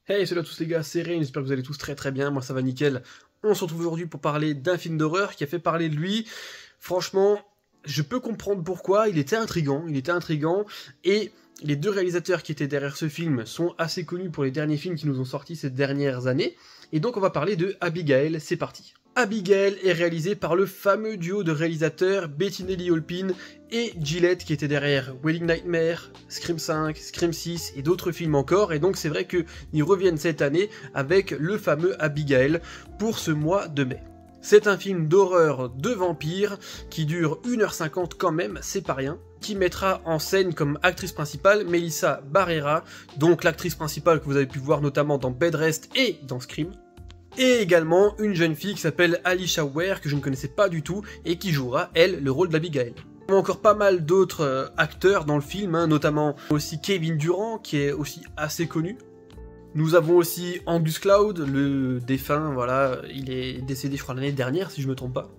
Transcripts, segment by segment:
Hey, salut à tous les gars, c'est Rain, j'espère que vous allez tous très bien, moi ça va nickel. On se retrouve aujourd'hui pour parler d'un film d'horreur qui a fait parler de lui. Franchement, je peux comprendre pourquoi, il était intriguant, et les deux réalisateurs qui étaient derrière ce film sont assez connus pour les derniers films qui nous ont sortis ces dernières années, et donc on va parler de Abigail, c'est parti. Abigail est réalisé par le fameux duo de réalisateurs Bettinelli Olpin et Gillette qui était derrière Wedding Nightmare, Scream 5, Scream 6 et d'autres films encore, et donc c'est vrai qu'ils reviennent cette année avec le fameux Abigail pour ce mois de mai. C'est un film d'horreur de vampires qui dure 1h50 quand même, c'est pas rien, qui mettra en scène comme actrice principale Melissa Barrera, donc l'actrice principale que vous avez pu voir notamment dans Bed Rest et dans Scream. Et également une jeune fille qui s'appelle Alicia Ware, que je ne connaissais pas du tout, et qui jouera, elle, le rôle d'Abigail. Il y a encore pas mal d'autres acteurs dans le film, notamment aussi Kevin Durant, qui est aussi assez connu. Nous avons aussi Angus Cloud, le défunt, voilà, il est décédé je crois l'année dernière, si je me trompe pas.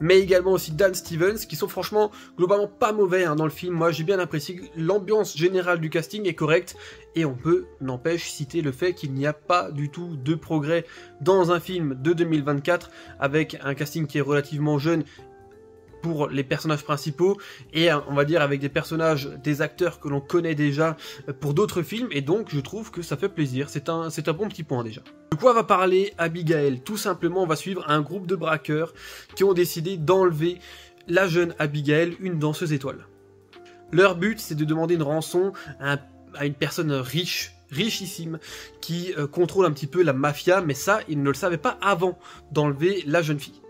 Mais également aussi Dan Stevens, qui sont franchement globalement pas mauvais dans le film. Moi j'ai bien apprécié, l'ambiance générale du casting est correcte, et on peut, n'empêche, citer le fait qu'il n'y a pas du tout de progrès dans un film de 2024, avec un casting qui est relativement jeune pour les personnages principaux, et on va dire avec des personnages, des acteurs que l'on connaît déjà pour d'autres films, et donc je trouve que ça fait plaisir, c'est un bon petit point déjà. De quoi va parler Abigail? Tout simplement, on va suivre un groupe de braqueurs qui ont décidé d'enlever la jeune Abigail, une danseuse étoile. Leur but, c'est de demander une rançon à une personne richissime, qui contrôle un petit peu la mafia, mais ça, ils ne le savaient pas avant d'enlever la jeune fille.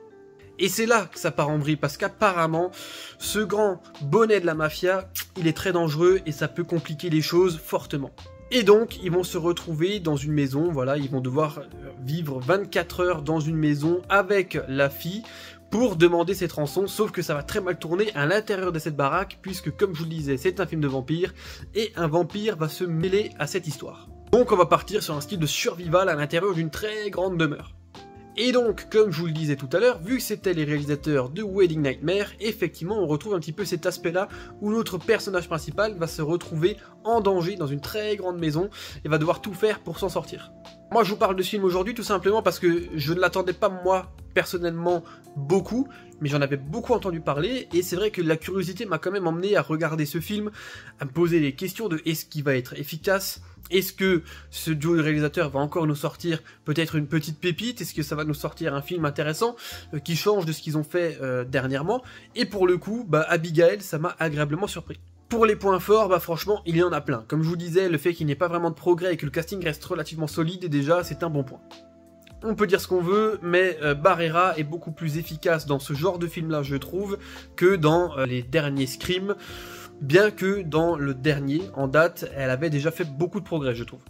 Et c'est là que ça part en vrille, parce qu'apparemment, ce grand bonnet de la mafia, il est très dangereux et ça peut compliquer les choses fortement. Et donc, ils vont se retrouver dans une maison, voilà, ils vont devoir vivre 24 heures dans une maison avec la fille pour demander cette rançon, sauf que ça va très mal tourner à l'intérieur de cette baraque, puisque comme je vous le disais, c'est un film de vampire, et un vampire va se mêler à cette histoire. Donc on va partir sur un style de survival à l'intérieur d'une très grande demeure. Et donc, comme je vous le disais tout à l'heure, vu que c'était les réalisateurs de Wedding Nightmare, effectivement on retrouve un petit peu cet aspect-là où notre personnage principal va se retrouver en danger dans une très grande maison et va devoir tout faire pour s'en sortir. Moi je vous parle de ce film aujourd'hui tout simplement parce que je ne l'attendais pas moi personnellement beaucoup, mais j'en avais beaucoup entendu parler, et c'est vrai que la curiosité m'a quand même emmené à regarder ce film, à me poser les questions de est-ce qu'il va être efficace, est-ce que ce duo de réalisateurs va encore nous sortir peut-être une petite pépite, est-ce que ça va nous sortir un film intéressant qui change de ce qu'ils ont fait dernièrement, et pour le coup, Abigail, ça m'a agréablement surpris. Pour les points forts, franchement, il y en a plein. Comme je vous disais, le fait qu'il n'y ait pas vraiment de progrès et que le casting reste relativement solide, déjà, c'est un bon point. On peut dire ce qu'on veut, mais Barrera est beaucoup plus efficace dans ce genre de film-là, je trouve, que dans les derniers Scream, bien que dans le dernier, en date, elle avait déjà fait beaucoup de progrès, je trouve.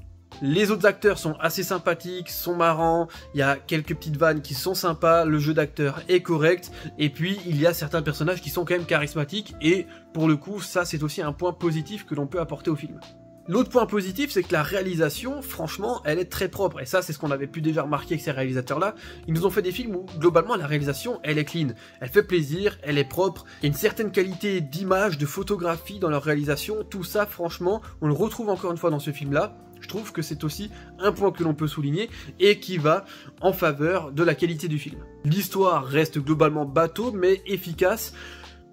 Les autres acteurs sont assez sympathiques, sont marrants, il y a quelques petites vannes qui sont sympas, le jeu d'acteur est correct, et puis il y a certains personnages qui sont quand même charismatiques, et pour le coup, ça c'est aussi un point positif que l'on peut apporter au film. L'autre point positif, c'est que la réalisation, franchement, elle est très propre. Et ça, c'est ce qu'on avait pu déjà remarquer avec ces réalisateurs-là. Ils nous ont fait des films où, globalement, la réalisation, elle est clean. Elle fait plaisir, elle est propre. Il y a une certaine qualité d'image, de photographie dans leur réalisation. Tout ça, franchement, on le retrouve encore une fois dans ce film-là. Je trouve que c'est aussi un point que l'on peut souligner et qui va en faveur de la qualité du film. L'histoire reste globalement bateau, mais efficace.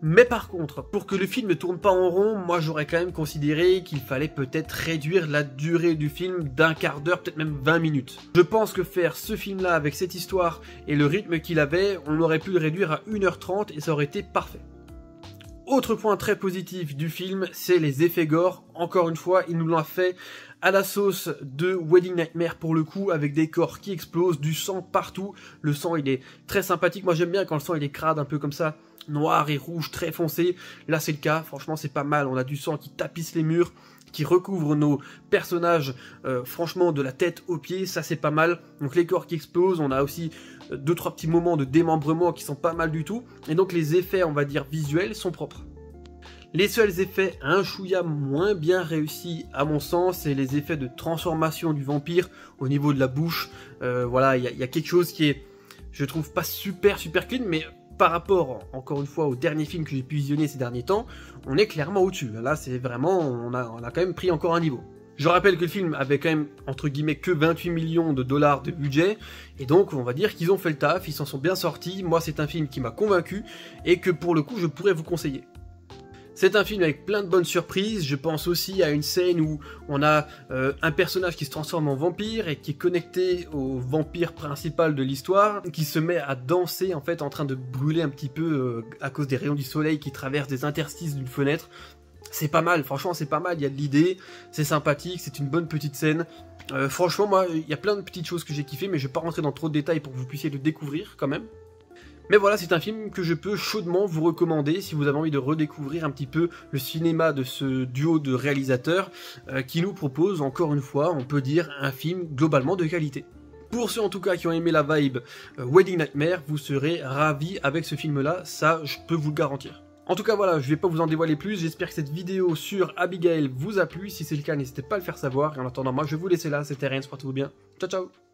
Mais par contre, pour que le film ne tourne pas en rond, moi j'aurais quand même considéré qu'il fallait peut-être réduire la durée du film d'un quart d'heure, peut-être même 20 minutes. Je pense que faire ce film-là avec cette histoire et le rythme qu'il avait, on aurait pu le réduire à 1h30 et ça aurait été parfait. Autre point très positif du film, c'est les effets gore. Encore une fois, il nous l'a fait à la sauce de Wedding Nightmare pour le coup, avec des corps qui explosent, du sang partout. Le sang il est très sympathique, moi j'aime bien quand le sang il est crade un peu comme ça, noir et rouge très foncé. Là c'est le cas, franchement c'est pas mal, on a du sang qui tapisse les murs, qui recouvre nos personnages franchement de la tête aux pieds, ça c'est pas mal. Donc les corps qui explosent, on a aussi 2-3 petits moments de démembrement qui sont pas mal du tout, et donc les effets on va dire visuels sont propres. Les seuls effets un chouïa moins bien réussis à mon sens, c'est les effets de transformation du vampire au niveau de la bouche. Voilà, il y a quelque chose qui est, je trouve pas super clean, mais par rapport, encore une fois, au dernier film que j'ai pu visionner ces derniers temps, on est clairement au-dessus. Là, c'est vraiment, on a quand même pris encore un niveau. Je rappelle que le film avait quand même, entre guillemets, que 28 millions de dollars de budget, et donc on va dire qu'ils ont fait le taf, ils s'en sont bien sortis. Moi c'est un film qui m'a convaincu, et que pour le coup je pourrais vous conseiller. C'est un film avec plein de bonnes surprises. Je pense aussi à une scène où on a un personnage qui se transforme en vampire et qui est connecté au vampire principal de l'histoire, qui se met à danser en fait en train de brûler un petit peu à cause des rayons du soleil qui traversent des interstices d'une fenêtre. C'est pas mal, franchement c'est pas mal, il y a de l'idée, c'est sympathique, c'est une bonne petite scène. Franchement moi, il y a plein de petites choses que j'ai kiffé, mais je vais pas rentrer dans trop de détails pour que vous puissiez le découvrir quand même. Mais voilà, c'est un film que je peux chaudement vous recommander si vous avez envie de redécouvrir un petit peu le cinéma de ce duo de réalisateurs qui nous propose, encore une fois, on peut dire, un film globalement de qualité. Pour ceux en tout cas qui ont aimé la vibe Wedding Nightmare, vous serez ravis avec ce film-là, ça je peux vous le garantir. En tout cas voilà, je vais pas vous en dévoiler plus, j'espère que cette vidéo sur Abigail vous a plu, si c'est le cas n'hésitez pas à le faire savoir, et en attendant moi je vais vous laisser là, c'était Ryan, portez-vous bien, ciao ciao.